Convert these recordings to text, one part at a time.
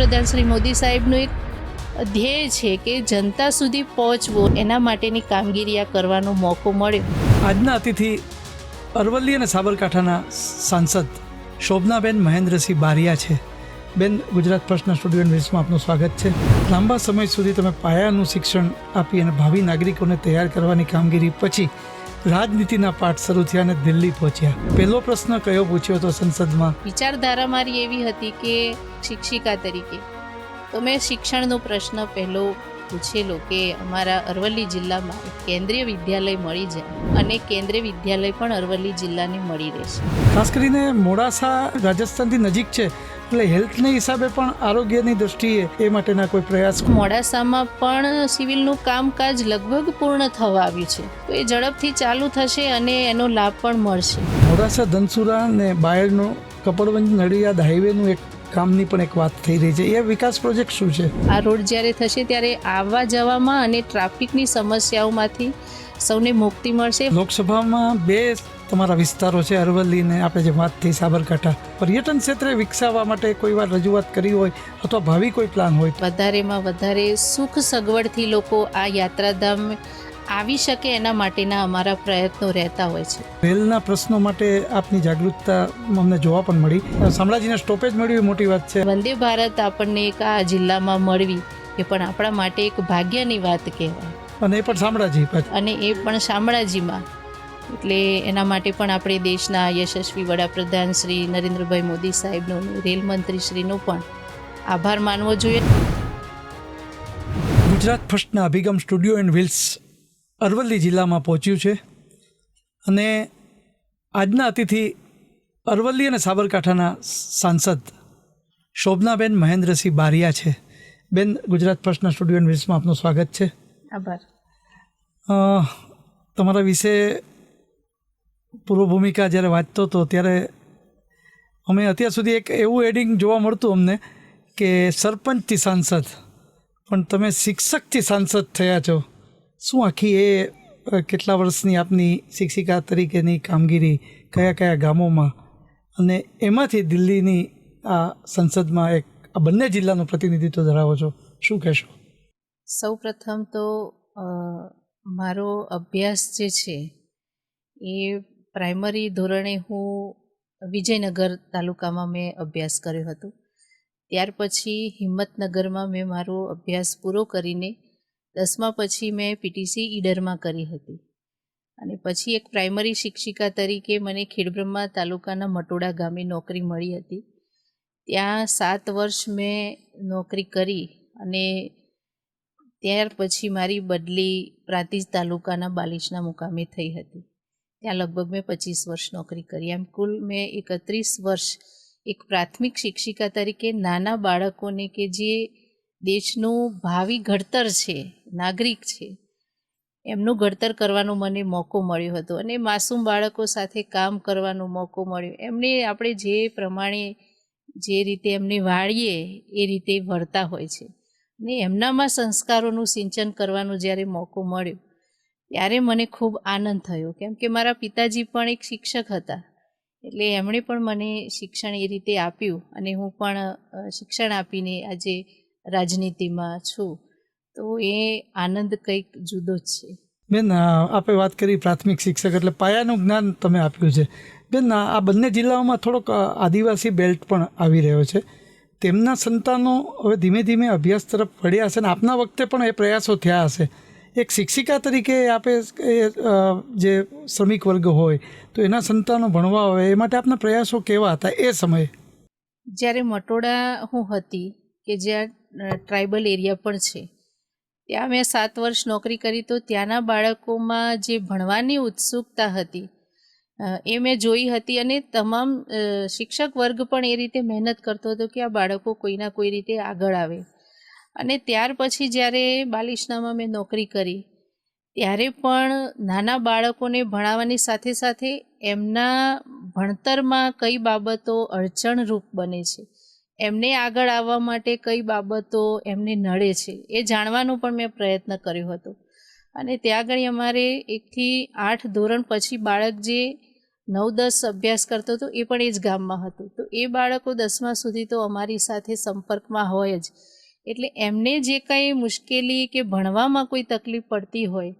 વડાપ્રધાન શ્રી મોદી સાહેબનું એક ધ્યેય છે કે જનતા સુધી પહોંચવો, એના માટેની કામગીરી આ કરવાનો મોકો મળ્યો. આજના અતિથિ અરવલ્લી અને સાબરકાંઠાના સાંસદ શોભનાબેન મહેન્દ્રસિંહ બારિયા છે. બેન, ગુજરાત ફર્સ્ટના સ્ટુડિયો ન્યૂઝમાં આપનું સ્વાગત છે. લાંબા સમય સુધી તમે પાયાનું શિક્ષણ આપી અને ભાવિ નાગરિકોને તૈયાર કરવાની કામગીરી પછી રાજનીતિના પાઠ શરૂ થયા અને દિલ્હી પહોંચ્યા. પહેલો પ્રશ્ન કયો પૂછ્યો હતો સંસદમાં? વિચારધારા મારી એવી હતી કે શિક્ષિકા તરીકે તો મેં શિક્ષણનો પ્રશ્ન પહેલો પૂછેલો કે અમારા અરવલ્લી જિલ્લામાં એક કેન્દ્રીય વિદ્યાલય મળી જાય અને કેન્દ્રીય વિદ્યાલય પણ અરવલ્લી જિલ્લાને મળી રહેશે. ખાસ કરીને મોડાસા રાજસ્થાનથી નજીક છે, એટલે હેલ્થના હિસાબે પણ આરોગ્યની દૃષ્ટિએ એ માટેના કોઈ પ્રયાસ? મોડાસામાં પણ સિવિલનું કામકાજ લગભગ પૂર્ણ થવા આવ્યું છે, તો એ ઝડપથી ચાલુ થશે અને એનો લાભ પણ મળશે. મોડાસા ધનસુરા અને બાયડનો કપડવંજ નડિયાદ હાઈવેનું એક કામની પણ એક વાત થઈ રહી છે. એ વિકાસ પ્રોજેક્ટ શું છે? આ રોડ જ્યારે થશે ત્યારે આવવા જવામાં અને ટ્રાફિકની સમસ્યાઓમાંથી સૌને મુક્તિ મળશે. લોકસભામાં બે તમારા વિસ્તારો છે, અરવલ્લી ને આપણે જે વાત થઈ સાબરકાંઠા. પર્યટન ક્ષેત્રે વિકસાવવા માટે કોઈ વાર રજૂઆત કરી હોય અથવા ભાવિ કોઈ પ્લાન હોય? વધારેમાં વધારે સુખ સગવડથી લોકો આ યાત્રાધામ આવી શકે એના માટેના અમારા પ્રયત્નો રહેતા હોય છે. રેલના પ્રશ્નો માટે આપની જાગૃતતા અમને જોવા પણ મળી. શામળાજીને સ્ટોપેજ મળ્યું એ મોટી વાત છે. વંદે ભારત આપણને એક આ જિલ્લામાં મળવી એ પણ આપણા માટે એક ભાગ્યની વાત કહેવાય. અને એ પણ શામળાજી અને એ પણ શામળાજીમાં. એટલે એના માટે પણ આપણે દેશના યશસ્વી વડાપ્રધાન શ્રી નરેન્દ્રભાઈ મોદી સાહેબનો, રેલ મંત્રી શ્રીનો પણ આભાર માનવો જોઈએ. ગુજરાત ફર્સ્ટના અભિગમ સ્ટુડિયો એન્ડ વ્હીલ્સ અરવલ્લી જિલ્લામાં પહોંચ્યું છે અને આજના અતિથિ અરવલ્લી અને સાબરકાંઠાના સાંસદ શોભનાબેન મહેન્દ્રસિંહ બારિયા છે. બેન, ગુજરાત ફર્સ્ટના સ્ટુડિયો એન્ડ વ્હીલ્સમાં આપનું સ્વાગત છે. આભાર. તમારા વિશે પૂર્વ ભૂમિકા જ્યારે વાંચતો હતો ત્યારે અમે અત્યાર સુધી એક એવું એડિંગ જોવા મળતું અમને કે સરપંચથી સાંસદ, પણ તમે શિક્ષકથી સાંસદ થયા છો. શું આખી એ કેટલા વર્ષની આપની શિક્ષિકા તરીકેની કામગીરી, કયા કયા ગામોમાં, અને એમાંથી દિલ્હીની આ સંસદમાં એક આ બંને જિલ્લાનું પ્રતિનિધિત્વ ધરાવો છો, શું કહેશો? સૌ પ્રથમ તો મારો અભ્યાસ જે છે એ પ્રાઇમરી ધોરણે હું વિજયનગર તાલુકામાં મેં અભ્યાસ કર્યો હતો. ત્યાર પછી હિંમતનગરમાં મેં મારો અભ્યાસ પૂરો કરીને 10મા પછી મેં પીટીસી ઈડરમાં કરી હતી. અને પછી એક પ્રાઇમરી શિક્ષિકા તરીકે મને ખેડબ્રહ્મા તાલુકાના મટોડા ગામે નોકરી મળી હતી. ત્યાં 7 વર્ષ મેં નોકરી કરી અને ત્યાર પછી મારી બદલી પ્રાંતિજ તાલુકાના બાલિશના મુકામે થઈ હતી. ત્યાં લગભગ મેં 25 વર્ષ નોકરી કરી. એમ કુલ મેં 31 વર્ષ એક પ્રાથમિક શિક્ષિકા તરીકે નાના બાળકોને કે જે દેશનું ભાવિ ઘડતર છે, નાગરિક છે, એમનું ઘડતર કરવાનો મને મોકો મળ્યો હતો. અને માસૂમ બાળકો સાથે કામ કરવાનો મોકો મળ્યો. એમને આપણે જે પ્રમાણે જે રીતે એમને વાળીએ એ રીતે વળતા હોય છે. ને એમનામાં સંસ્કારોનું સિંચન કરવાનો જ્યારે મોકો મળ્યો ત્યારે મને ખૂબ આનંદ થયો, કેમ કે મારા પિતાજી પણ એક શિક્ષક હતા. એટલે એમણે પણ મને શિક્ષણ એ રીતે આપ્યું અને હું પણ શિક્ષણ આપીને આજે રાજનીતિમાં છું. તો એ આનંદ કંઈક જુદો જ છે. બેન, આપણે વાત કરી પ્રાથમિક શિક્ષક એટલે પાયાનું જ્ઞાન તમે આપ્યું છે. બેન, આ બંને જિલ્લાઓમાં થોડોક આદિવાસી બેલ્ટ પણ આવી રહ્યો છે. તેમના સંતાનો હવે ધીમે ધીમે અભ્યાસ તરફ વળ્યા હશે ને આપના વખતે પણ એ પ્રયાસો થયા હશે. એક શિક્ષિકા તરીકે આપે જે શ્રમિક વર્ગ હોય તો એના સંતાનો ભણવા હોય એ માટે આપના પ્રયાસો કેવા હતા એ સમયે? જ્યારે મટોડા હું હતી કે જ્યાં ટ્રાઇબલ એરિયા પણ છે, ત્યાં મેં 7 વર્ષ નોકરી કરી. તો ત્યાંના બાળકોમાં જે ભણવાની ઉત્સુકતા હતી એ મેં જોઈ હતી. અને તમામ શિક્ષક વર્ગ પણ એ રીતે મહેનત કરતો હતો કે આ બાળકો કોઈના કોઈ રીતે આગળ આવે. અને ત્યાર પછી જ્યારે બાલિશનામાં મેં નોકરી કરી ત્યારે પણ નાના બાળકોને ભણાવવાની સાથે સાથે એમના ભણતરમાં કઈ બાબતો અડચણરૂપ બને છે, એમને આગળ આવવા માટે કઈ બાબતો એમને નડે છે, એ જાણવાનો પણ મેં પ્રયત્ન કર્યો હતો. અને ત્યાં આગળ અમારે 1 થી 8 ધોરણ પછી બાળક જે 9-10 અભ્યાસ કરતો હતો, એ પણ એ જ ગામમાં હતું. તો એ બાળકો 10મા સુધી તો અમારી સાથે સંપર્કમાં હોય જ. એટલે એમને જે કંઈ મુશ્કેલી કે ભણવામાં કોઈ તકલીફ પડતી હોય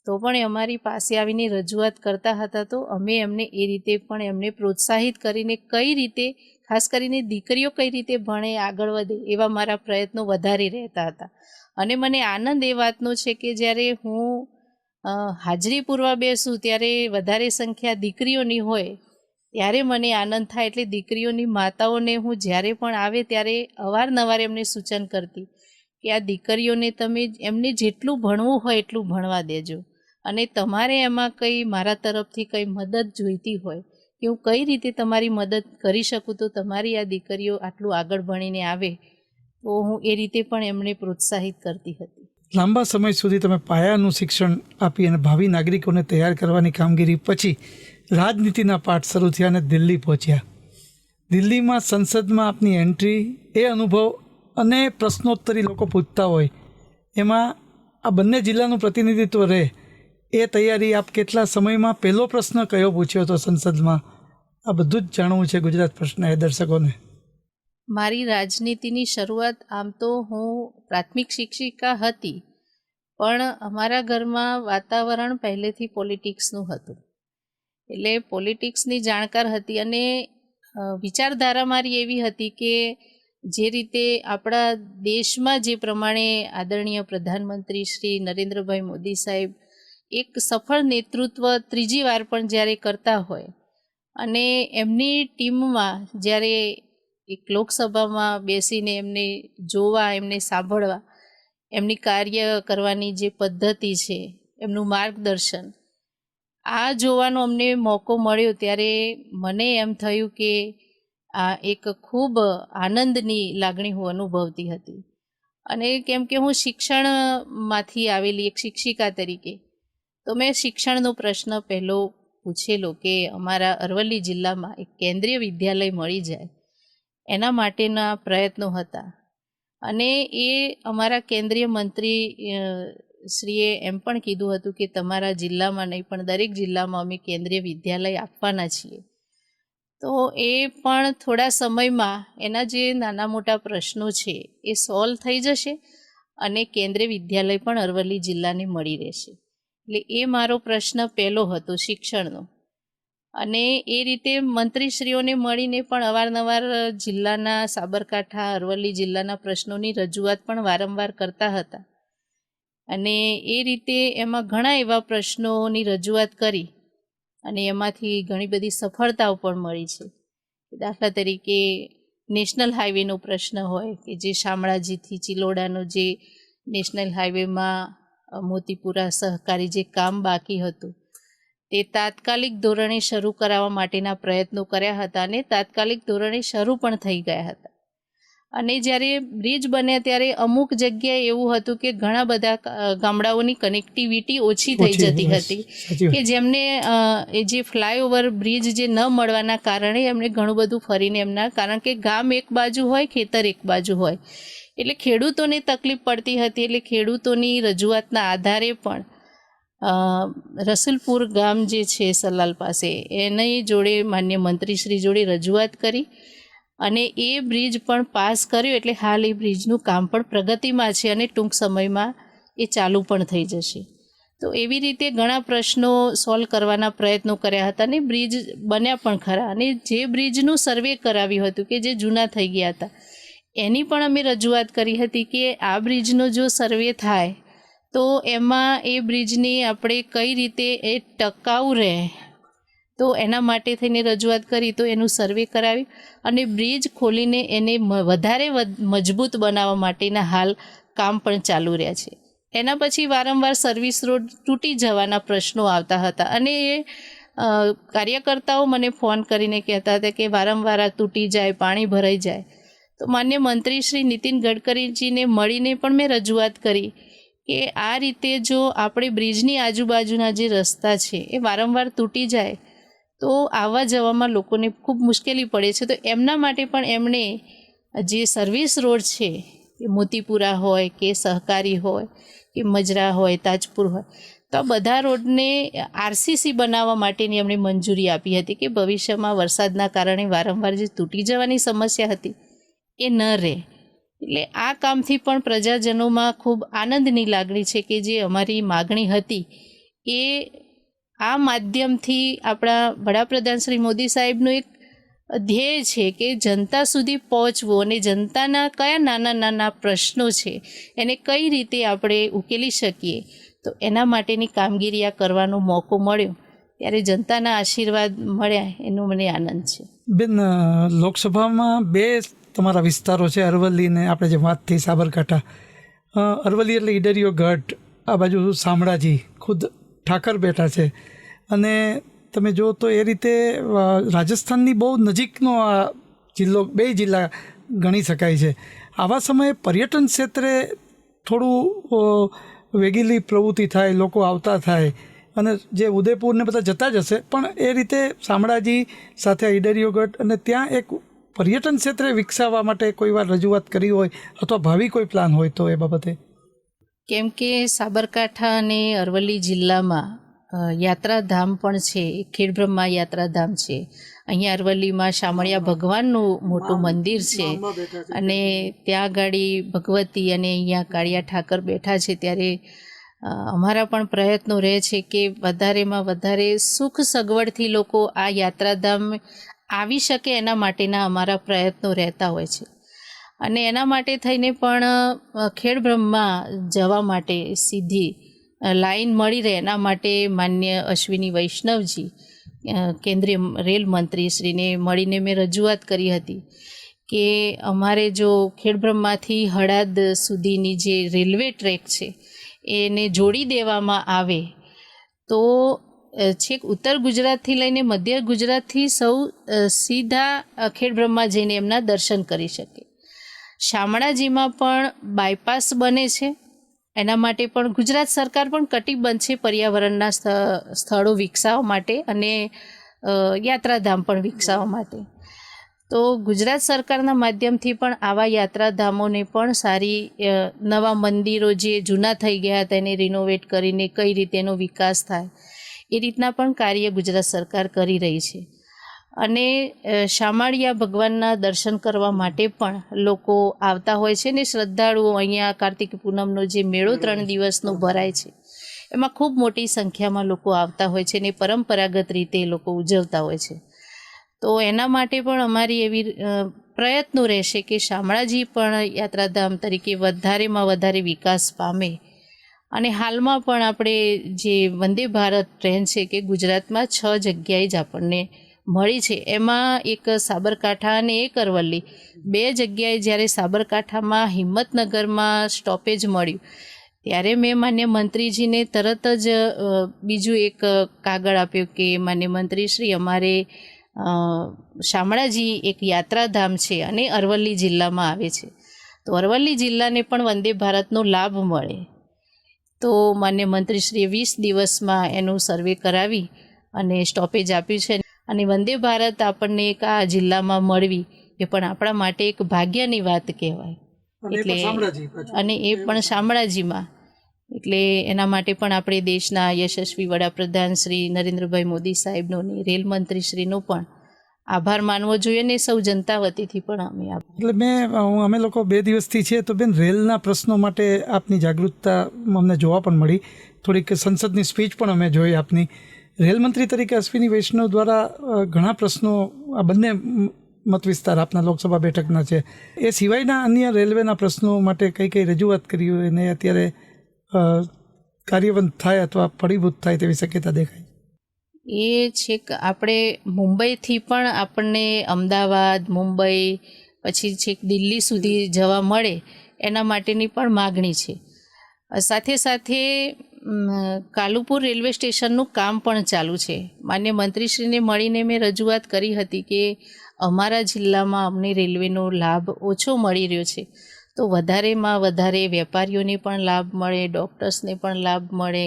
તો પણ એ અમારી પાસે આવીને રજૂઆત કરતા હતા. તો અમે એમને એ રીતે પણ એમને પ્રોત્સાહિત કરીને કઈ રીતે, ખાસ કરીને દીકરીઓ કઈ રીતે ભણે, આગળ વધે, એવા મારા પ્રયત્નો વધારે રહેતા હતા. અને મને આનંદ એ વાતનો છે કે જ્યારે હું હાજરી પૂરવા બેસું ત્યારે વધારે સંખ્યા દીકરીઓની હોય ત્યારે મને આનંદ થાય. એટલે દીકરીઓની માતાઓને હું જ્યારે પણ આવે ત્યારે અવારનવાર એમને સૂચન કરતી કે આ દીકરીઓને તમે એમને જેટલું ભણવું હોય એટલું ભણવા દેજો, અને તમારે એમાં કંઈ મારા તરફથી કંઈ મદદ જોઈતી હોય કે હું કઈ રીતે તમારી મદદ કરી શકું તો તમારી આ દીકરીઓ આટલું આગળ ભણીને આવે, તો હું એ રીતે પણ એમને પ્રોત્સાહિત કરતી હતી. લાંબા સમય સુધી તમે પાયાનું શિક્ષણ આપી અને ભાવિ નાગરિકોને તૈયાર કરવાની કામગીરી પછી રાજનીતિના પાઠ શરૂ થયા અને દિલ્હી પહોંચ્યા. દિલ્હીમાં સંસદમાં આપની એન્ટ્રી, એ અનુભવ અને પ્રશ્નોત્તરી લોકો પૂછતા હોય, એમાં આ બંને જિલ્લાનું પ્રતિનિધિત્વ રહે, એ તૈયારી આપ કેટલા સમયમાં, પહેલો પ્રશ્ન કયો પૂછ્યો હતો સંસદમાં, આ બધું જ જાણવું છે ગુજરાત પ્રશ્ન એ દર્શકોને. મારી રાજનીતિની શરૂઆત આમ તો હું પ્રાથમિક શિક્ષિકા હતી, પણ અમારા ઘરમાં વાતાવરણ પહેલેથી પોલિટિક્સનું હતું. એટલે પોલિટિક્સની જાણકાર હતી અને વિચારધારા મારી એવી હતી કે જે રીતે આપણા દેશમાં જે પ્રમાણે આદરણીય પ્રધાનમંત્રી શ્રી નરેન્દ્રભાઈ મોદી સાહેબ એક સફળ નેતૃત્વ ત્રીજી વાર પણ જ્યારે કરતા હોય અને એમની ટીમમાં જ્યારે એક લોકસભામાં બેસીને એમને જોવા, એમને સાંભળવા, એમની કાર્ય કરવાની જે પદ્ધતિ છે, એમનું માર્ગદર્શન, આ જોવાનો અમને મોકો મળ્યો ત્યારે મને એમ થયું કે આ એક ખૂબ આનંદની લાગણી હું અનુભવતી હતી. અને કેમ કે હું શિક્ષણમાંથી આવેલી એક શિક્ષિકા તરીકે તો મેં શિક્ષણનો પ્રશ્ન પહેલો પૂછેલો કે અમારા અરવલ્લી જિલ્લામાં એક કેન્દ્રીય વિદ્યાલય મળી જાય એના માટેના પ્રયત્નો હતા. અને એ અમારા કેન્દ્રીય મંત્રી શ્રીએ એમ પણ કીધું હતું કે તમારા જિલ્લામાં નહીં પણ દરેક જિલ્લામાં અમે કેન્દ્રીય વિદ્યાલય આપવાના છીએ. તો એ પણ થોડા સમયમાં એના જે નાના મોટા પ્રશ્નો છે એ સોલ્વ થઈ જશે અને કેન્દ્રીય વિદ્યાલય પણ અરવલ્લી જિલ્લાને મળી રહેશે. એટલે એ મારો પ્રશ્ન પહેલો હતો શિક્ષણનો. અને એ રીતે મંત્રીશ્રીઓને મળીને પણ અવારનવાર જિલ્લાના સાબરકાંઠા, અરવલ્લી જિલ્લાના પ્રશ્નોની રજૂઆત પણ વારંવાર કરતા હતા. અને એ રીતે એમાં ઘણા એવા પ્રશ્નોની રજૂઆત કરી અને એમાંથી ઘણી બધી સફળતાઓ પણ મળી છે. દાખલા તરીકે નેશનલ હાઈવેનો પ્રશ્ન હોય કે જે શામળાજીથી ચિલોડાનો જે નેશનલ હાઈવેમાં મોતીપુરા સહકારી જે કામ બાકી હતું તે તાત્કાલિક ધોરણે શરૂ કરાવવા માટેના પ્રયત્નો કર્યા હતા અને તાત્કાલિક ધોરણે શરૂ પણ થઈ ગયા હતા. અને જ્યારે બ્રિજ બન્યા ત્યારે અમુક જગ્યાએ એવું હતું કે ઘણા બધા ગામડાઓની કનેક્ટિવિટી ઓછી થઈ જતી હતી કે જેમને એ જે ફ્લાયઓવર બ્રિજ જે ન મળવાના કારણે એમને ઘણું બધું ફરીને એમના, કારણ કે ગામ એક બાજુ હોય, ખેતર એક બાજુ હોય, એટલે ખેડૂતોને તકલીફ પડતી હતી. એટલે ખેડૂતોની રજૂઆતના આધારે પણ રસુલપુર ગામ જે છે સલાલ પાસે, એની જોડે માન્ય મંત્રીશ્રી જોડે રજૂઆત કરી અને એ બ્રિજ પણ પાસ કર્યો. એટલે હાલ એ બ્રિજનું કામ પણ પ્રગતિમાં છે અને ટૂંક સમયમાં એ ચાલુ પણ થઈ જશે. તો એવી રીતે ઘણા પ્રશ્નો સોલ્વ કરવાના પ્રયત્નો કર્યા હતા અને બ્રિજ બન્યા પણ ખરા. અને જે બ્રિજનું સર્વે કરાવ્યું હતું કે જે જૂના થઈ ગયા હતા એની પણ અમે રજૂઆત કરી હતી કે આ બ્રિજનો જો સર્વે થાય તો એમાં એ બ્રિજની આપણે કઈ રીતે એ ટકાઉ રહે, તો એના માટે થઈને રજૂઆત કરી. તો એનું સર્વે કરાવી અને બ્રિજ ખોલીને એને વધારે મજબૂત બનાવવા માટેના હાલ કામ પણ ચાલુ રહ્યા છે. એના પછી વારંવાર સર્વિસ રોડ તૂટી જવાના પ્રશ્નો આવતા હતા અને એ કાર્યકર્તાઓ મને ફોન કરીને કહેતા હતા કે વારંવાર આ તૂટી જાય, પાણી ભરાઈ જાય. તો માન્ય મંત્રી શ્રી નીતિન ગડકરીજીને મળીને પણ મેં રજૂઆત કરી કે આ રીતે જો આપણે બ્રિજની આજુબાજુના જે રસ્તા છે એ વારંવાર તૂટી જાય તો આવવા જવામાં લોકોને ખૂબ મુશ્કેલી પડે છે. તો એમના માટે પણ એમણે જે સર્વિસ રોડ છે એ મોતીપુરા હોય કે સહકારી હોય કે મજરા હોય, તાજપુર હોય, તો આ બધા રોડને આરસીસી બનાવવા માટેની એમણે મંજૂરી આપી હતી કે ભવિષ્યમાં વરસાદના કારણે વારંવાર જે તૂટી જવાની સમસ્યા હતી એ ન રહે. એટલે આ કામથી પણ પ્રજાજનોમાં ખૂબ આનંદની લાગણી છે કે જે અમારી માગણી હતી એ આ માધ્યમથી આપણા વડાપ્રધાન શ્રી મોદી સાહેબનું એક ધ્યેય છે કે જનતા સુધી પહોંચવું અને જનતાના કયા નાના નાના પ્રશ્નો છે એને કઈ રીતે આપણે ઉકેલી શકીએ, તો એના માટેની કામગીરી આ કરવાનો મોકો મળ્યો ત્યારે જનતાના આશીર્વાદ મળ્યા એનો મને આનંદ છે. બેન, લોકસભામાં 2 તમારા વિસ્તારો છે, અરવલ્લી ને આપણે જે વાત થઈ સાબરકાંઠા. અરવલ્લી એટલે ઈડરિયો ગઢ, આ બાજુ શામળાજી, ખુદ ઠાકર બેઠા છે. અને તમે જો તો એ રીતે રાજસ્થાનની બહુ નજીકનો આ જિલ્લો, 2 જિલ્લા ગણી શકાય છે. આવા સમયે પર્યટન ક્ષેત્રે થોડું વેગીલી પ્રવૃત્તિ થાય, લોકો આવતા થાય અને જે ઉદયપુરને બધા જતા જ હશે, પણ એ રીતે શામળાજી સાથે ઈડરિયો ગઢ અને ત્યાં એક પર્યટન ક્ષેત્રે વિકસાવવા માટે કોઈ વાર રજૂઆત કરી હોય અથવા ભાવિ કોઈ પ્લાન હોય તો એ બાબતે. કેમ કે સાબરકાંઠા અને અરવલ્લી જિલ્લામાં યાત્રાધામ પણ છે, ખેડબ્રહ્મા યાત્રાધામ છે. અહીંયા અરવલ્લીમાં શામળિયા ભગવાનનું મોટું મંદિર છે અને ત્યાં ગાડી ભગવતી અને અહીંયા કાળિયા ઠાકર બેઠા છે. ત્યારે અમારા પણ પ્રયત્નો રહે છે કે વધારેમાં વધારે સુખ સગવડથી લોકો આ યાત્રાધામ આવી શકે એના માટેના અમારા પ્રયત્નો રહેતા હોય છે. અને એના માટે થઈને પણ ખેડબ્રહ્મા જવા માટે સીધી લાઈન મળી રહે એના માટે માન્ય અશ્વિની વૈષ્ણવજી, કેન્દ્રીય રેલ મંત્રીશ્રીને મળીને મેં રજૂઆત કરી હતી કે અમારે જો ખેડબ્રહ્માથી હળાદ સુધીની જે રેલવે ટ્રેક છે એને જોડી દેવામાં આવે તો છેક ઉત્તર ગુજરાતથી લઈને મધ્ય ગુજરાતથી સૌ સીધા ખેડબ્રહ્મા જઈને એમના દર્શન કરી શકે. શામળાજીમાં પણ બાયપાસ બને છે, એના માટે પણ ગુજરાત સરકાર પણ કટિબદ્ધ છે પર્યાવરણના સ્થળો વિકસાવવા માટે અને યાત્રાધામ પણ વિકસાવવા માટે. તો ગુજરાત સરકારના માધ્યમથી પણ આવા યાત્રાધામોને પણ સારી નવા મંદિરો જે જૂના થઈ ગયા હતા એને રિનોવેટ કરીને કઈ રીતે એનો વિકાસ થાય એ રીતના પણ કાર્ય ગુજરાત સરકાર કરી રહી છે. અને શામળિયા ભગવાનના દર્શન કરવા માટે પણ લોકો આવતા હોય છે ને શ્રદ્ધાળુઓ અહીંયા કાર્તિક પૂનમનો જે મેળો 3 દિવસનો ભરાય છે એમાં ખૂબ મોટી સંખ્યામાં લોકો આવતા હોય છે ને પરંપરાગત રીતે એ લોકો ઉજવતા હોય છે. તો એના માટે પણ અમારી એવી પ્રયત્નો રહેશે કે શામળાજી પણ યાત્રાધામ તરીકે વધારેમાં વધારે વિકાસ પામે. અને હાલમાં પણ આપણે જે વંદે ભારત ટ્રેન છે કે ગુજરાતમાં 6 જગ્યાએ જ આપણને મળી છે, એમાં એક સાબરકાંઠા અને એક અરવલ્લી, 2 જગ્યાએ જ્યારે સાબરકાંઠામાં હિંમતનગરમાં સ્ટોપેજ મળ્યું ત્યારે મેં માન્ય મંત્રીજીને તરત જ બીજું એક કાગળ આપ્યો કે માન્ય મંત્રીશ્રી અમારે શામળાજી એક યાત્રાધામ છે અને અરવલ્લી જિલ્લામાં આવે છે, તો અરવલ્લી જિલ્લાને પણ વંદે ભારતનો લાભ મળે. તો માન્ય મંત્રીશ્રીએ 20 દિવસમાં એનું સર્વે કરાવી અને સ્ટોપેજ આપ્યું છે. અને વંદે ભારત આપણને એક આ જિલ્લામાં મળવી એ પણ આપણા માટે એક ભાગ્યની વાત કહેવાય. એટલે અને એ પણ શામળાજીમાં, એટલે એના માટે પણ આપણે દેશના યશસ્વી વડાપ્રધાન શ્રી નરેન્દ્રભાઈ મોદી સાહેબનો અને રેલ મંત્રીશ્રીનો પણ આભાર માનવો જોઈએ ને સૌ જનતા વતીથી પણ અમે એટલે અમે લોકો 2 દિવસથી છે તો બેન રેલના પ્રશ્નો માટે આપની જાગૃતતા અમને જોવા પણ મળી. થોડીક સંસદની સ્પીચ પણ અમે જોઈ આપની. રેલમંત્રી તરીકે અશ્વિની વૈષ્ણવ દ્વારા ઘણા પ્રશ્નો, આ બંને મત વિસ્તાર આપના લોકસભા બેઠકના છે, એ સિવાયના અન્ય રેલવેના પ્રશ્નો માટે કઈ કઈ રજૂઆત કરી હોય અને અત્યારે કાર્યવંત થાય અથવા ફળીભૂત થાય તેવી શક્યતા દેખાય? એ છે કે આપણે મુંબઈથી પણ આપણને અમદાવાદ, મુંબઈ પછી છેક દિલ્હી સુધી જવા મળે એના માટેની પણ માગણી છે. સાથે સાથે કાલુપુર રેલવે સ્ટેશનનું કામ પણ ચાલુ છે. માન્ય મંત્રીશ્રીને મળીને મેં રજૂઆત કરી હતી કે અમારા જિલ્લામાં અમને રેલવેનો લાભ ઓછો મળી રહ્યો છે, તો વધારેમાં વધારે વેપારીઓને પણ લાભ મળે, ડૉક્ટર્સને પણ લાભ મળે,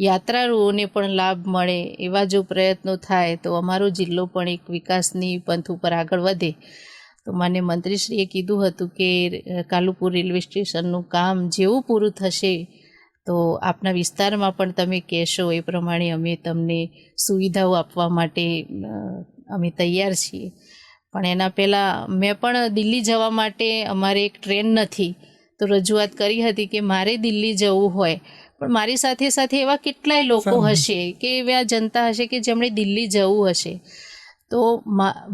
યાત્રાળુઓને પણ લાભ મળે, એવા જો પ્રયત્નો થાય તો અમારો જિલ્લો પણ એક વિકાસની પંથ ઉપર આગળ વધે. તો માન્ય મંત્રીશ્રીએ કીધું હતું કે કાલુપુર રેલવે સ્ટેશનનું કામ જેવું પૂરું થશે તો આપના વિસ્તારમાં પણ તમે કહેશો એ પ્રમાણે અમે તમને સુવિધાઓ આપવા માટે અમે તૈયાર છીએ. પણ એના પહેલાં મેં પણ દિલ્હી જવા માટે અમારે એક ટ્રેન નથી, તો રજૂઆત કરી હતી કે મારે દિલ્હી જવું હોય પણ મારી સાથે સાથે એવા કેટલાય લોકો હશે કે એવા જનતા હશે કે જેમણે દિલ્હી જવું હશે, તો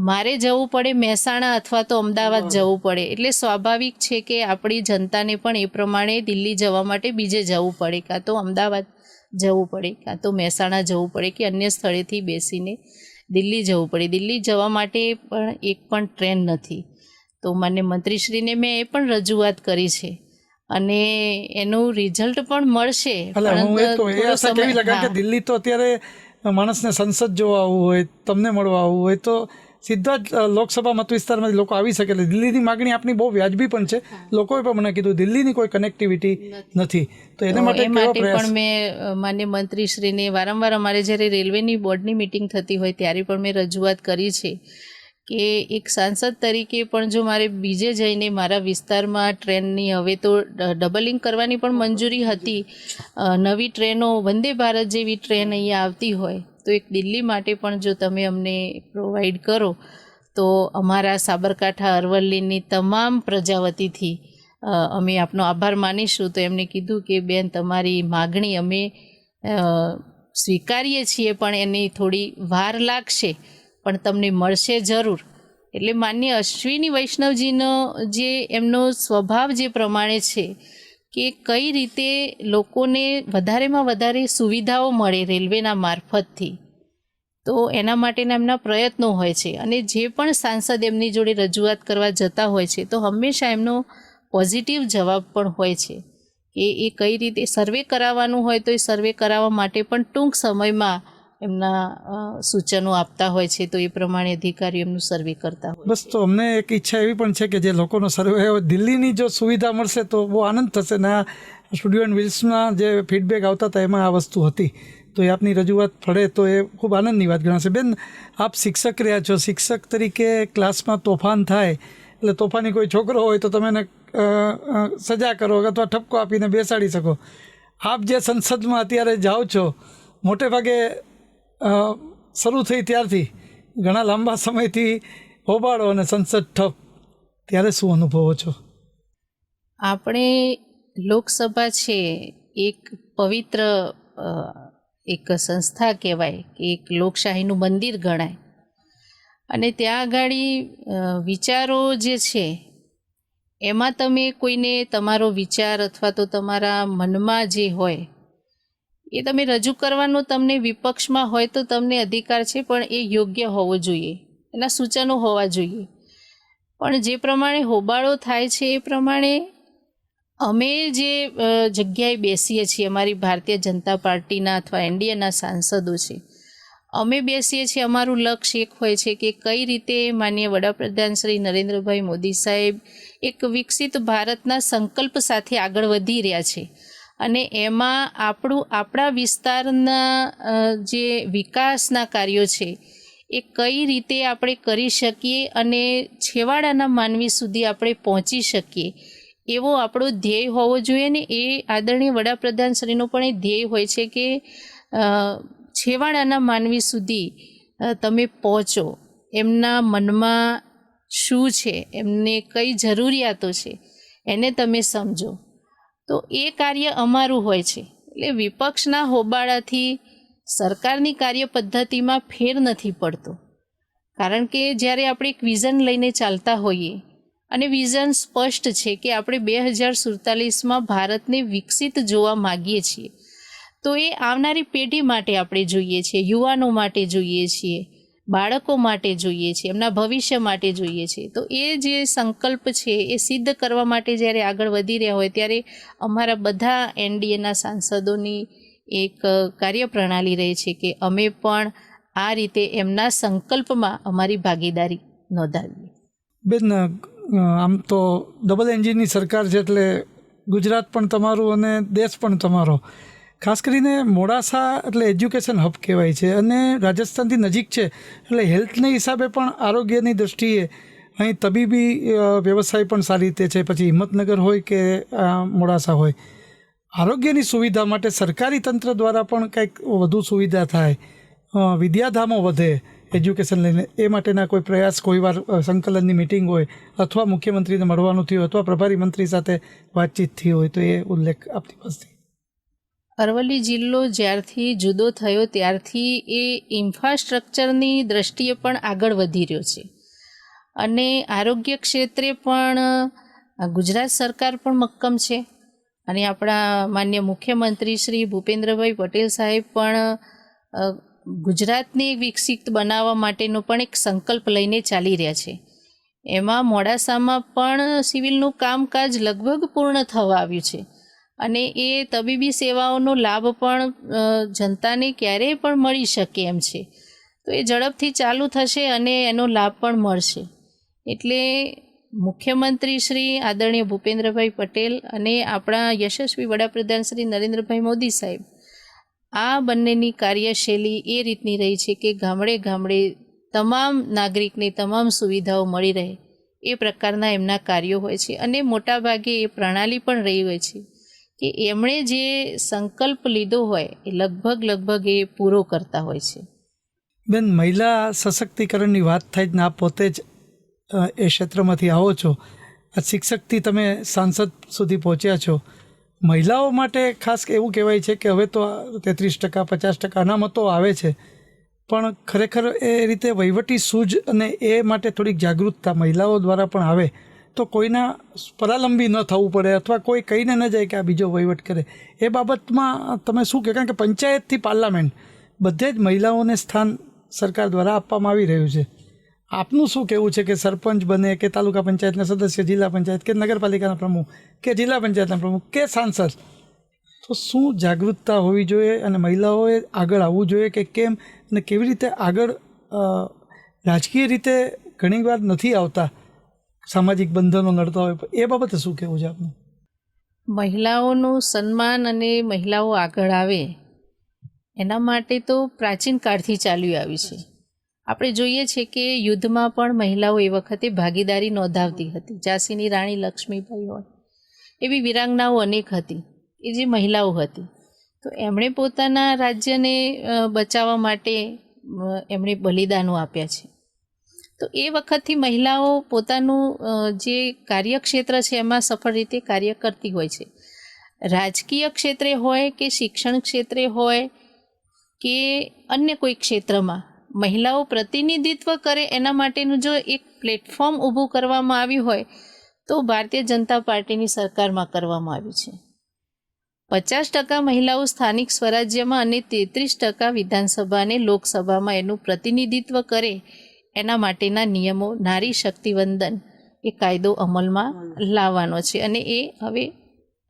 મારે જવું પડે મહેસાણા અથવા તો અમદાવાદ જવું પડે. એટલે સ્વાભાવિક છે કે આપણી જનતાને પણ એ પ્રમાણે દિલ્હી જવા માટે બીજે જવું પડે, કાં તો અમદાવાદ જવું પડે, કાં તો મહેસાણા જવું પડે કે અન્ય સ્થળેથી બેસીને દિલ્હી જવું પડે. દિલ્હી જવા માટે પણ એક પણ ટ્રેન નથી. તો માન્ય મંત્રીશ્રીને મેં એ પણ રજૂઆત કરી છે અને એનું રિઝલ્ટ પણ મળશે. દિલ્હી તો અત્યારે માણસને સંસદ જોવા આવવું હોય, તમને મળવા આવવું હોય તો સીધા જ લોકસભા મત વિસ્તારમાંથી લોકો આવી શકે. એટલે દિલ્હીની માગણી આપની બહુ વ્યાજબી પણ છે. લોકોએ પણ મને કીધું દિલ્હીની કોઈ કનેક્ટિવિટી નથી, તો એને માટે પણ મેં માન્ય મંત્રીશ્રીને વારંવાર અમારે જ્યારે રેલવેની બોર્ડની મિટિંગ થતી હોય ત્યારે પણ મેં રજૂઆત કરી છે કે એક સાંસદ તરીકે પણ જો મારે બીજે જઈને મારા વિસ્તારમાં ટ્રેનની હવે તો ડબલિંગ કરવાની પણ મંજૂરી હતી, નવી ટ્રેનો વંદે ભારત જેવી ટ્રેન અહીંયા આવતી હોય તો એક દિલ્હી માટે પણ જો તમે અમને પ્રોવાઈડ કરો તો અમારા સાબરકાંઠા અરવલ્લીની તમામ પ્રજા વતીથી અમે આપનો આભાર માનીશું. તો એમણે કીધું કે બેન તમારી માગણી અમે સ્વીકારીએ છીએ પણ એની થોડી વાર લાગશે પણ તમને મળશે જરૂર. એટલે માન્ય અશ્વિની વૈષ્ણવજીનો જે એમનો સ્વભાવ જે પ્રમાણે છે કે કઈ રીતે લોકોને વધારેમાં વધારે સુવિધાઓ મળે રેલવેના મારફતથી, તો એના માટેના એમના પ્રયત્નો હોય છે. અને જે પણ સાંસદ એમની જોડે રજૂઆત કરવા જતા હોય છે તો હંમેશા એમનો પોઝિટિવ જવાબ પણ હોય છે કે એ કઈ રીતે સર્વે કરાવવાનું હોય તો એ સર્વે કરાવવા માટે પણ ટૂંક સમયમાં એમના સૂચનો આપતા હોય છે, તો એ પ્રમાણે અધિકારીઓ એમનું સર્વે કરતા હોય. બસ તો અમને એક ઈચ્છા એવી પણ છે કે જે લોકોનો સર્વે દિલ્હીની જો સુવિધા મળશે તો બહુ આનંદ થશે. ને આ સ્ટુડિયો એન્ડ વિલ્સમાં જે ફીડબેક આવતા હતા એમાં આ વસ્તુ હતી, તો એ આપની રજૂઆત ફળે તો એ ખૂબ આનંદની વાત ગણાશે. બેન, આપ શિક્ષક રહ્યા છો, શિક્ષક તરીકે ક્લાસમાં તોફાન થાય એટલે તોફાની કોઈ છોકરો હોય તો તમે એને સજા કરો અથવા ઠપકો આપીને બેસાડી શકો. આપ જે સંસદમાં અત્યારે જાઓ છો, મોટે ભાગે શરૂ થઈ ત્યારથી ઘણા લાંબા સમયથી હોબાળો અને સંસદ ઠપ, ત્યારે શું અનુભવો છો? આપણે લોકસભા છે એક પવિત્ર એક સંસ્થા કહેવાય કે એક લોકશાહીનું મંદિર ગણાય અને ત્યાં આગળ વિચારો જે છે એમાં તમે કોઈને તમારો વિચાર અથવા તો તમારા મનમાં જે હોય એ તમે રજૂ કરવાનો તમને વિપક્ષમાં હોય તો તમને અધિકાર છે, પણ એ યોગ્ય હોવો જોઈએ, એના સૂચનો હોવા જોઈએ. પણ જે પ્રમાણે હોબાળો થાય છે એ પ્રમાણે અમે જે જગ્યાએ બેસીએ છીએ, અમારી ભારતીય જનતા પાર્ટીના અથવા એનડીએના સાંસદો છે, અમે બેસીએ છીએ, અમારું લક્ષ્ય એક હોય છે કે કઈ રીતે માનનીય વડાપ્રધાન શ્રી નરેન્દ્રભાઈ મોદી સાહેબ એક વિકસિત ભારતના સંકલ્પ સાથે આગળ વધી રહ્યા છે અને એમાં આપણા વિસ્તારના જે વિકાસના કાર્યો છે એ કઈ રીતે આપણે કરી શકીએ અને છેવાડાના માનવી સુધી આપણે પહોંચી શકીએ એવો આપણો ધ્યેય હોવો જોઈએ. ને એ આદરણીય વડાપ્રધાનશ્રીનો પણ એ ધ્યેય હોય છે કે છેવાડાના માનવી સુધી તમે પહોંચો, એમના મનમાં શું છે, એમને કઈ જરૂરિયાતો છે એને તમે સમજો, તો એ કાર્ય અમારું હોય છે. એટલે વિપક્ષના હોબાળાથી સરકારની કાર્ય પદ્ધતિમાં ફેર નથી પડતો, કારણ કે જ્યારે આપણે એક વિઝન લઈને ચાલતા હોઈએ અને વિઝન સ્પષ્ટ છે કે આપણે 2047માં ભારતને વિકસિત જોવા માગીએ છીએ, તો એ આવનારી પેઢી માટે આપણે જોઈએ છીએ, યુવાનો માટે જોઈએ છીએ, બાળકો માટે જોઈએ છીએ, એમના ભવિષ્ય માટે જોઈએ છીએ. તો એ જે સંકલ્પ છે એ સિદ્ધ કરવા માટે જ્યારે આગળ વધી રહ્યા હોય ત્યારે અમારા બધા એનડીએના સાંસદોની એક કાર્યપ્રણાલી રહે છે કે અમે પણ આ રીતે એમના સંકલ્પમાં અમારી ભાગીદારી નોંધાવીએ. બેન, આમ તો ડબલ એન્જિનની સરકાર છે એટલે ગુજરાત પણ તમારું અને દેશ પણ તમારો. ખાસ કરીને મોડાસા એટલે એજ્યુકેશન હબ કહેવાય છે અને રાજસ્થાનથી નજીક છે એટલે હેલ્થના હિસાબે પણ આરોગ્યની દૃષ્ટિએ અહીં તબીબી વ્યવસાય પણ સારી રીતે છે, પછી હિંમતનગર હોય કે મોડાસા હોય. આરોગ્યની સુવિધા માટે સરકારી તંત્ર દ્વારા પણ કંઈક વધુ સુવિધા થાય, વિદ્યાધામો વધે એજ્યુકેશન લઈને, એ માટેના કોઈ પ્રયાસ, કોઈ વાર સંકલનની મિટિંગ હોય અથવા મુખ્યમંત્રીને મળવાનું થયું અથવા પ્રભારી મંત્રી સાથે વાતચીત થઈ હોય તો એ ઉલ્લેખ આપની પાસેથી. અરવલ્લી જિલ્લો જ્યારથી જુદો થયો ત્યારથી એ ઇન્ફ્રાસ્ટ્રક્ચરની દ્રષ્ટિએ પણ આગળ વધી રહ્યો છે અને આરોગ્ય ક્ષેત્રે પણ ગુજરાત સરકાર પણ મક્કમ છે અને આપણા માન્ય મુખ્યમંત્રી શ્રી ભૂપેન્દ્રભાઈ પટેલ સાહેબ પણ ગુજરાતને વિકસિત બનાવવા માટેનો પણ એક સંકલ્પ લઈને ચાલી રહ્યા છે. એમાં મોડાસામાં પણ સિવિલનું કામકાજ લગભગ પૂર્ણ થવા આવ્યું છે અને એ તબીબી સેવાઓનો લાભ પણ જનતાને ક્યારેય પણ મળી શકે એમ છે. તો એ ઝડપથી ચાલુ થશે અને એનો લાભ પણ મળશે. એટલે મુખ્યમંત્રી શ્રી આદરણીય ભૂપેન્દ્રભાઈ પટેલ અને આપણા યશસ્વી વડાપ્રધાન શ્રી નરેન્દ્રભાઈ મોદી સાહેબ, આ બંનેની કાર્યશૈલી એ રીતની રહી છે કે ગામડે ગામડે તમામ નાગરિકને તમામ સુવિધાઓ મળી રહે એ પ્રકારના એમના કાર્યો હોય છે અને મોટાભાગે એ પ્રણાલી પણ રહી હોય છે કે એમણે જે સંકલ્પ લીધો હોય એ લગભગ એ પૂરો કરતા હોય છે. બેન, મહિલા સશક્તિકરણની વાત થાય જ ને આપ પોતે જ એ ક્ષેત્રમાંથી આવો છો, આ શિક્ષકથી તમે સાંસદ સુધી પહોંચ્યા છો. મહિલાઓ માટે ખાસ એવું કહેવાય છે કે હવે તો 33% 50% અનામતો આવે છે, પણ ખરેખર એ રીતે વહીવટી સૂઝ અને એ માટે થોડીક જાગૃતતા મહિલાઓ દ્વારા પણ આવે તો કોઈના પરાલંબી ન થવું પડે અથવા કોઈ કહીને ન જાય કે આ બીજો વહીવટ કરે. એ બાબતમાં તમે શું કહે? કારણ કે પંચાયતથી પાર્લામેન્ટ બધે જ મહિલાઓને સ્થાન સરકાર દ્વારા આપવામાં આવી રહ્યું છે. આપનું શું કહેવું છે કે સરપંચ બને કે તાલુકા પંચાયતના સદસ્ય, જિલ્લા પંચાયત કે નગરપાલિકાના પ્રમુખ કે જિલ્લા પંચાયતના પ્રમુખ કે સાંસદ, તો શું જાગૃતતા હોવી જોઈએ અને મહિલાઓએ આગળ આવવું જોઈએ કે કેમ, અને કેવી રીતે આગળ રાજકીય રીતે ઘણીવાર નથી આવતા, સામાજિક બંધનો નડતા હોય, એ બાબતે શું કહેવું છે આપનું? મહિલાઓનું સન્માન અને મહિલાઓ આગળ આવે એના માટે તો પ્રાચીન કાળથી ચાલ્યું આવ્યું છે. આપણે જોઈએ છીએ કે યુદ્ધમાં પણ મહિલાઓ એ વખતે ભાગીદારી નોંધાવતી હતી. ઝાંસીની રાણી લક્ષ્મીબાઈ હોય, એવી વીરાંગનાઓ અનેક હતી એ જે મહિલાઓ હતી. તો એમણે પોતાના રાજ્યને બચાવવા માટે એમણે બલિદાનો આપ્યા છે. તો એ વખતથી મહિલાઓ પોતાનું જે કાર્યક્ષેત્ર છે એમાં સફળ રીતે કાર્ય કરતી હોય છે. રાજકીય ક્ષેત્રે હોય કે શિક્ષણ ક્ષેત્રે હોય કે અન્ય કોઈ ક્ષેત્રમાં મહિલાઓ પ્રતિનિધિત્વ કરે એના માટેનું જો એક પ્લેટફોર્મ ઊભું કરવામાં આવ્યું હોય તો ભારતીય જનતા પાર્ટીની સરકારમાં કરવામાં આવ્યું છે. 50% મહિલાઓ સ્થાનિક સ્વરાજ્યમાં અને 33% વિધાનસભા અને લોકસભામાં એનું પ્રતિનિધિત્વ કરે એના માટેના નિયમો નારી શક્તિવંદન એ કાયદો અમલમાં લાવવાનો છે અને એ હવે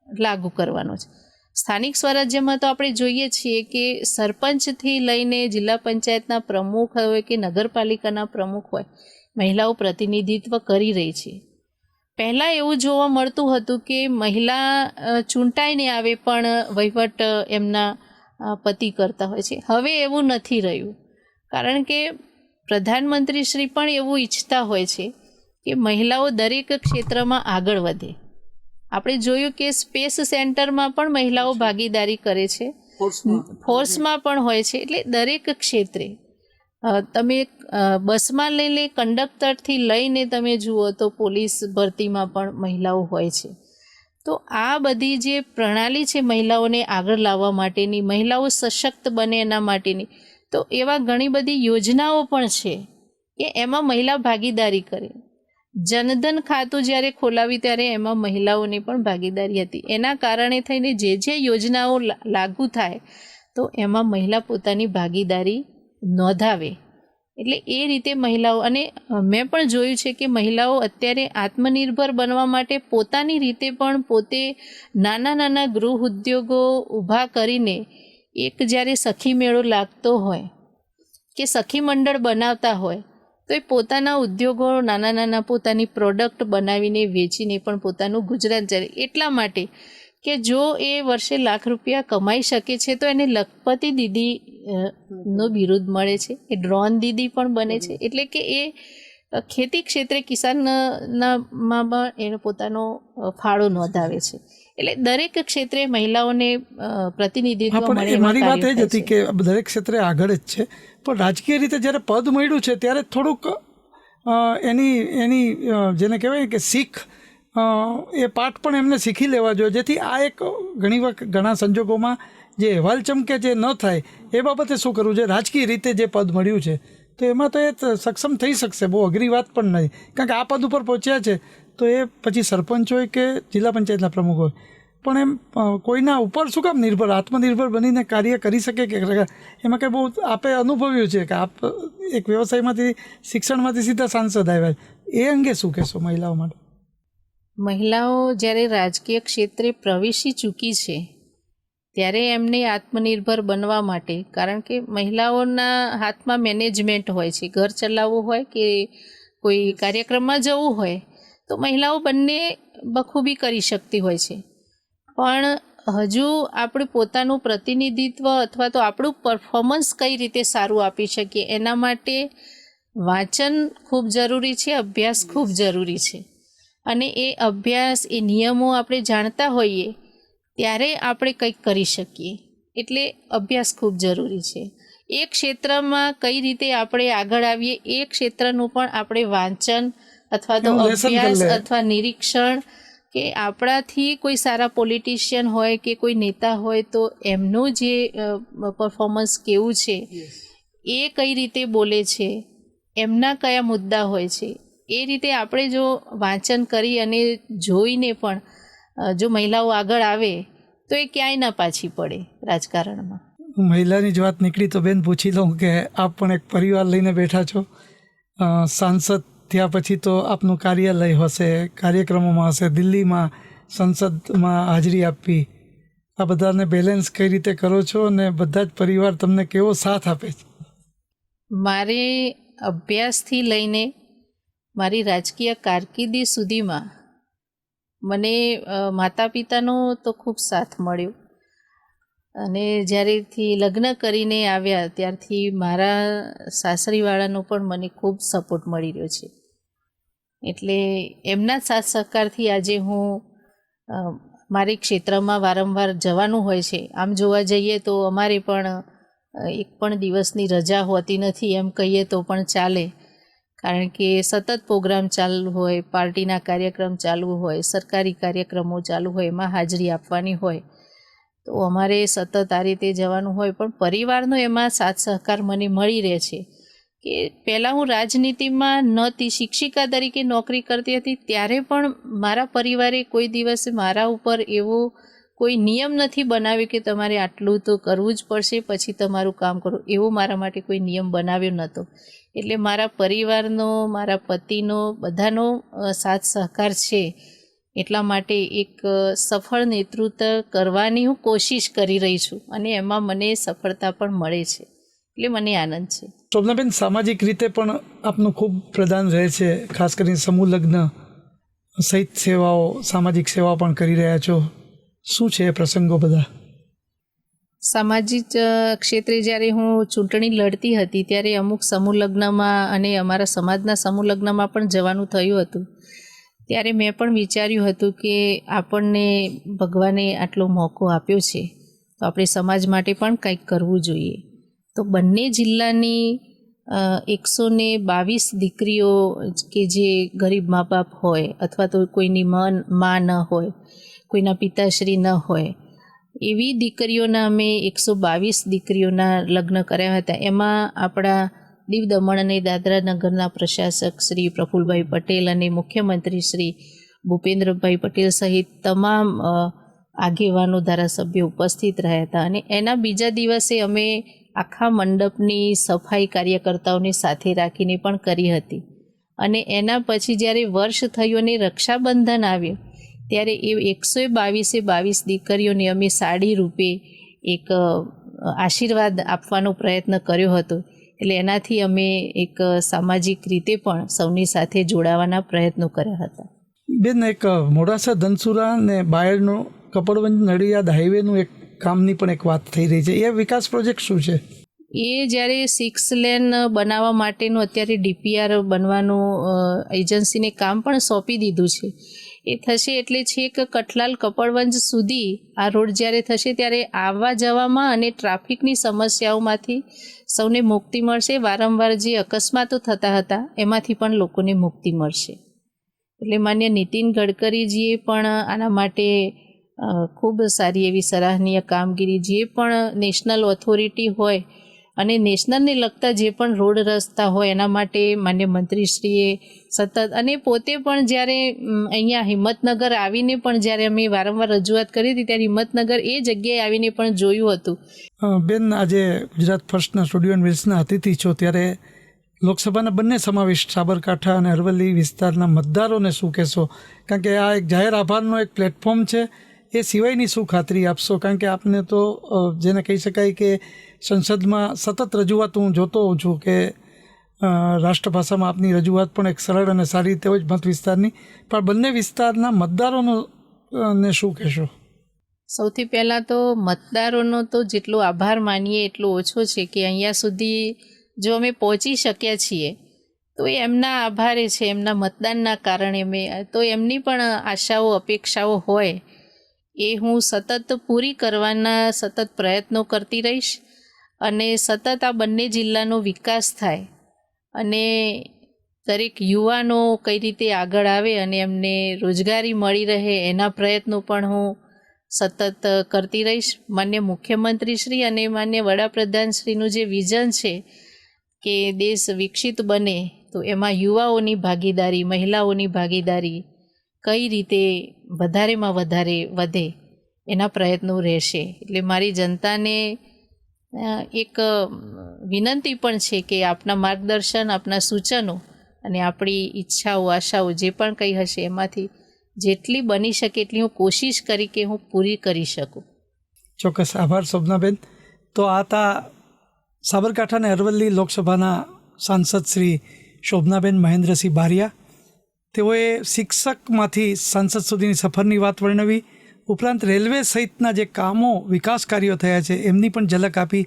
લાગુ કરવાનો છે. સ્થાનિક સ્વરાજ્યમાં તો આપણે જોઈએ છીએ કે સરપંચથી લઈને જિલ્લા પંચાયતના પ્રમુખ હોય કે નગરપાલિકાના પ્રમુખ હોય, મહિલાઓ પ્રતિનિધિત્વ કરી રહી છે. પહેલાં એવું જોવા મળતું હતું કે મહિલા ચૂંટાઈને આવે પણ વહીવટ એમના પતિ કરતા હોય છે. હવે એવું નથી રહ્યું, કારણ કે પ્રધાનમંત્રી શ્રી પણ એવું ઈચ્છતા હોય છે કે મહિલાઓ દરેક ક્ષેત્રમાં આગળ વધે. આપણે જોયું કે સ્પેસ સેન્ટરમાં પણ મહિલાઓ ભાગીદારી કરે છે, ફોર્સમાં પણ હોય છે. એટલે દરેક ક્ષેત્રે તમે બસમાં લઈને કંડક્ટરથી લઈને તમે જુઓ તો પોલીસ ભરતીમાં પણ મહિલાઓ હોય છે. તો આ બધી જે પ્રણાલી છે મહિલાઓને આગળ લાવવા માટેની, મહિલાઓ સશક્ત બને એના માટેની, તો એવા ઘણી બધી યોજનાઓ પણ છે કે એમાં મહિલા ભાગીદારી કરે. જનધન ખાતું જ્યારે ખોલાવ્યું ત્યારે એમાં મહિલાઓને પણ ભાગીદારી હતી. એના કારણે થઈને જે યોજનાઓ લાગુ થાય તો એમાં મહિલા પોતાની ભાગીદારી નોંધાવે. એટલે એ રીતે મહિલાઓ, અને મેં પણ જોયું છે કે મહિલાઓ અત્યારે આત્મનિર્ભર બનવા માટે પોતાની રીતે પણ પોતે નાના નાના ગૃહ ઉદ્યોગો ઊભા કરીને, એક જ્યારે સખી મેળો લાગતો હોય કે સખી મંડળ બનાવતા હોય તો એ પોતાના ઉદ્યોગો નાના નાના પોતાની પ્રોડક્ટ બનાવીને વેચીને પણ પોતાનું ગુજરાન ચાલે. એટલા માટે કે જો એ વર્ષે લાખ રૂપિયા કમાઈ શકે છે તો એને લખપતિ દીદી નો બિરુદ મળે છે, એ ડ્રોન દીદી પણ બને છે. એટલે કે એ ખેતી ક્ષેત્રે કિસાનમાં પણ એનો પોતાનો ફાળો નોંધાવે છે. એટલે દરેક ક્ષેત્રે મહિલાઓને પ્રતિનિધિત્વ હા, પણ મળે એ એવા મારી વાત એ કાર્યો જ હતી થાય છે. કે દરેક ક્ષેત્રે આગળ જ છે, પણ રાજકીય રીતે જ્યારે પદ મળ્યું છે ત્યારે થોડુંક એની એની જેને કહેવાય કે શીખ એ પાઠ પણ એમને શીખી લેવા જોઈએ, જેથી આ એક ઘણા સંજોગોમાં જે અહેવાલ ચમકે જે ન થાય એ બાબતે શું કરવું છે. રાજકીય રીતે જે પદ મળ્યું છે તો એમાં તો એ સક્ષમ થઈ શકશે, બહુ અઘરી વાત પણ નહીં, કારણ કે આ પદ ઉપર પહોંચ્યા છે તો એ પછી સરપંચ હોય કે જિલ્લા પંચાયતના પ્રમુખ હોય, પણ એમ કોઈના ઉપર શું કામ નિર્ભર, આત્મનિર્ભર બનીને કાર્ય કરી શકે કે એમાં કંઈ બહુ આપે અનુભવ્યું છે કે આપ એક વ્યવસાયમાંથી શિક્ષણમાંથી સીધા સાંસદ આવ્યા, એ અંગે શું કહેશો મહિલાઓ માટે? મહિલાઓ જ્યારે રાજકીય ક્ષેત્રે પ્રવેશી ચૂકી છે ત્યારે એમને આત્મનિર્ભર બનવા માટે, કારણ કે મહિલાઓના હાથમાં મેનેજમેન્ટ હોય છે, ઘર ચલાવવું હોય કે કોઈ કાર્યક્રમમાં જવું હોય તો મહિલાઓ બંને બખૂબી કરી શકતી હોય છે, પણ હજુ આપણે પોતાનું પ્રતિનિધિત્વ અથવા તો આપણું પરફોર્મન્સ કઈ રીતે સારું આપી શકીએ એના માટે વાંચન ખૂબ જરૂરી છે, અભ્યાસ ખૂબ જરૂરી છે. અને એ અભ્યાસ, એ નિયમો આપણે જાણતા હોઈએ ત્યારે આપણે કંઈક કરી શકીએ, એટલે અભ્યાસ ખૂબ જરૂરી છે. એ ક્ષેત્રમાં કઈ રીતે આપણે આગળ આવીએ એ ક્ષેત્રનું પણ આપણે વાંચન અથવા તો અભ્યાસ અથવા નિરીક્ષણ, કે આપણાથી કોઈ સારા પોલિટિશિયન હોય કે કોઈ નેતા હોય તો એમનું જે પરફોર્મન્સ કેવું છે, એ કઈ રીતે બોલે છે, એમના કયા મુદ્દા હોય છે, એ રીતે આપણે જો વાંચન કરી અને જોઈને પણ જો મહિલાઓ આગળ આવે તો એ ક્યાંય ના પાછી પડે રાજકારણમાં. મહિલાની જ વાત નીકળી તો બેન પૂછી લઉં કે આપ પણ એક પરિવાર લઈને બેઠા છો, સાંસદ થયા પછી તો આપનું કાર્યાલય હશે, કાર્યક્રમોમાં હશે, દિલ્હીમાં સંસદમાં હાજરી આપવી, આ બધાને બેલેન્સ કઈ રીતે કરો છો અને બધા જ પરિવાર તમને કેવો સાથ આપે છે? મારે અભ્યાસથી લઈને મારી રાજકીય કારકિર્દી સુધીમાં મને માતા પિતાનો તો ખૂબ સાથ મળ્યો, અને જ્યારેથી લગ્ન કરીને આવ્યા ત્યારથી મારા સાસરીવાળાનો પણ મને ખૂબ સપોર્ટ મળી રહ્યો છે. એટલે એમના સાથ સહકારથી આજે હું મારી ક્ષેત્રમાં વારંવાર જવાનું હોય છે. આમ જોવા જઈએ તો અમારે પણ એક પણ દિવસની રજા હોતી નથી એમ કહીએ તો પણ ચાલે, કારણ કે સતત પ્રોગ્રામ ચાલુ હોય, પાર્ટીના કાર્યક્રમ ચાલુ હોય, સરકારી કાર્યક્રમો ચાલુ હોય, એમાં હાજરી આપવાની હોય, તો અમારે સતત આ રીતે જવાનું હોય. પણ પરિવારનો એમાં સાથ સહકાર મને મળી રહે છે કે પહેલાં હું રાજનીતિમાં નહોતી, શિક્ષિકા તરીકે નોકરી કરતી હતી, ત્યારે પણ મારા પરિવારે કોઈ દિવસે મારા ઉપર એવો કોઈ નિયમ નથી બનાવ્યો કે તમારે આટલું તો કરવું જ પડશે પછી તમારું કામ કરો, એવો મારા માટે કોઈ નિયમ બનાવ્યો નહોતો. એટલે મારા પરિવારનો, મારા પતિનો, બધાનો સાથ સહકાર છે, એટલા માટે એક સફળ નેતૃત્વ કરવાની હું કોશિશ કરી રહી છું અને એમાં મને સફળતા પણ મળે છે, એટલે મને આનંદ છે. શોભનાબેન, સામાજિક રીતે પણ આપનું ખૂબ પ્રદાન રહે છે, ખાસ કરીને સમૂહ લગ્ન સહિત સેવાઓ, સામાજિક સેવા પણ કરી રહ્યા છો, શું છે એ પ્રસંગો બધા? સામાજિક ક્ષેત્રે જ્યારે હું ચૂંટણી લડતી હતી ત્યારે અમુક સમૂહ લગ્નમાં અને અમારા સમાજના સમૂહ લગ્નમાં પણ જવાનું થયું હતું. ત્યારે મેં પણ વિચાર્યું હતું કે આપણને ભગવાને આટલો મોકો આપ્યો છે તો આપણે સમાજ માટે પણ કંઈક કરવું જોઈએ. તો બંને જિલ્લાની 122 દીકરીઓ કે જે ગરીબ મા બાપ હોય અથવા તો કોઈની મા ન હોય, કોઈના પિતાશ્રી ન હોય, એવી દીકરીઓના અમે 122 દીકરીઓના લગ્ન કર્યા હતા. એમાં આપણા દીવ દમણ અને દાદરા નગરના પ્રશાસક શ્રી પ્રફુલભાઈ પટેલ અને મુખ્યમંત્રી શ્રી ભૂપેન્દ્રભાઈ પટેલ સહિત તમામ આગેવાનો, ધારાસભ્યો ઉપસ્થિત રહ્યા હતા. અને એના બીજા દિવસે અમે આખા મંડપની સફાઈ કાર્યકર્તાઓને સાથે રાખીને પણ કરી હતી. અને એના પછી જ્યારે વર્ષ થયું અને રક્ષાબંધન આવ્યું ત્યારે એ 122 દીકરીઓને અમે સાડી રૂપે એક આશીર્વાદ આપવાનો પ્રયત્ન કર્યો હતો. એટલે એનાથી અમે એક સામાજિક રીતે પણ સૌની સાથે જોડાવાના પ્રયત્નો કર્યા હતા. બેન, એક મોડાસા ધનસુરા ને બાયડનો કપડવંજ નડિયાદ હાઈવેનું એક કામની પણ એક વાત થઈ રહી છે, એ વિકાસ પ્રોજેક્ટ શું છે? એ જ્યારે 6 લેન બનાવવા માટેનું અત્યારે ડીપીઆર બનવાનું એજન્સીને કામ પણ સોંપી દીધું છે. એ થશે એટલે છેક કઠલાલ કપડવંજ સુધી આ રોડ જ્યારે થશે ત્યારે આવવા જવામાં અને ટ્રાફિકની સમસ્યાઓમાંથી સૌને મુક્તિ મળશે. વારંવાર જે અકસ્માતો થતા હતા એમાંથી પણ લોકોને મુક્તિ મળશે. એટલે માન્ય નીતિન ગડકરીજીએ પણ આના માટે ખૂબ સારી એવી સરાહનીય કામગીરી, જે પણ નેશનલ ઓથોરિટી હોય અને નેશનલને લગતા જે પણ રોડ રસ્તા હોય એના માટે માન્ય મંત્રીશ્રીએ સતત, અને પોતે પણ જ્યારે અહીંયા હિંમતનગર આવીને પણ જ્યારે અમે વારંવાર રજૂઆત કરી હતી ત્યારે હિંમતનગર એ જગ્યાએ આવીને પણ જોયું હતું. બેન, આજે ગુજરાત ફર્સ્ટના સ્ટુડિયો એન્ડ વિલ્સના અતિથિ છો, ત્યારે લોકસભાના બંને સમાવિષ્ટ સાબરકાંઠા અને અરવલ્લી વિસ્તારના મતદારોને શું કહેશો? કારણ કે આ એક જાહેર આભારનો એક પ્લેટફોર્મ છે, એ સિવાયની શું ખાતરી આપશો? કારણ કે આપને તો જેને કહી શકાય કે સંસદમાં સતત રજૂઆત હું જોતો હોઉં છું કે રાષ્ટ્રભાષામાં આપની રજૂઆત પણ એક સરળ અને સારી રીતે હોય જ મત વિસ્તારની, પણ બંને વિસ્તારના મતદારોનો ને શું કહેશો? સૌથી પહેલાં તો મતદારોનો તો જેટલો આભાર માનીએ એટલો ઓછો છે કે અહીંયા સુધી જો અમે પહોંચી શક્યા છીએ તો એ એમના આભારે છે, એમના મતદાનના કારણે. તો એમની પણ આશાઓ અપેક્ષાઓ હોય એ હું સતત પૂરી કરવાના સતત પ્રયત્નો કરતી રહીશ, અને સતત આ બંને જિલ્લાનો વિકાસ થાય અને દરેક યુવાનો કઈ રીતે આગળ આવે અને એમને રોજગારી મળી રહે એના પ્રયત્નો પણ હું સતત કરતી રહીશ. માન્ય મુખ્યમંત્રીશ્રી અને માન્ય વડાપ્રધાનશ્રીનું જે વિઝન છે કે દેશ વિકસિત બને, તો એમાં યુવાઓની ભાગીદારી, મહિલાઓની ભાગીદારી કઈ રીતે વધારેમાં વધારે વધે એના પ્રયત્નો રહેશે. એટલે મારી જનતાને એક વિનંતી પણ છે કે આપના માર્ગદર્શન, આપના સૂચનો અને આપણી ઈચ્છાઓ, આશાઓ જે પણ કંઈ હશે એમાંથી જેટલી બની શકે એટલી હું કોશિશ કરી કે હું પૂરી કરી શકું. ચોક્કસ, આભાર શોભનાબેન. તો આ હતા સાબરકાંઠા અને અરવલ્લી લોકસભાના સાંસદ શ્રી શોભનાબેન મહેન્દ્રસિંહ બારિયા. તેઓએ શિક્ષકમાંથી સાંસદ સુધીની સફરની વાત વર્ણવી, ઉપરાંત રેલવે સહિતના જે કામો, વિકાસ કાર્યો થયા છે એમની પણ ઝલક આપી,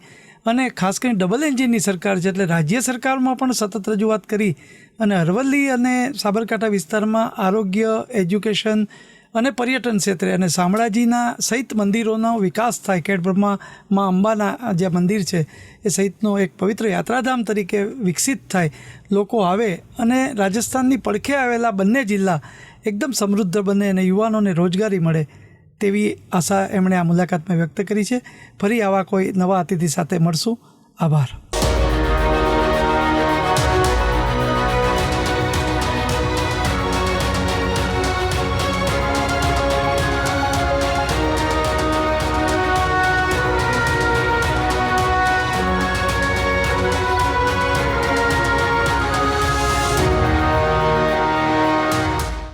અને ખાસ કરીને ડબલ એન્જિનની સરકાર છે એટલે રાજ્ય સરકારમાં પણ સતત રજૂઆત કરી, અને અરવલ્લી અને સાબરકાંઠા વિસ્તારમાં આરોગ્ય, એજ્યુકેશન અને પર્યટન ક્ષેત્રે અને શામળાજીના સહિત મંદિરોનો વિકાસ થાય. ખેડબ્રહ્મા મા અંબાના જે મંદિર છે એ સહિતનો એક પવિત્ર યાત્રાધામ તરીકે વિકસિત થાય, લોકો આવે અને રાજસ્થાનની પડખે આવેલા બંને જિલ્લા એકદમ સમૃદ્ધ બને અને યુવાનોને રોજગારી મળે તેવી આશા એમણે આ મુલાકાતમાં વ્યક્ત કરી છે. ફરી આવા કોઈ નવા અતિથિ સાથે મળશું. આભાર.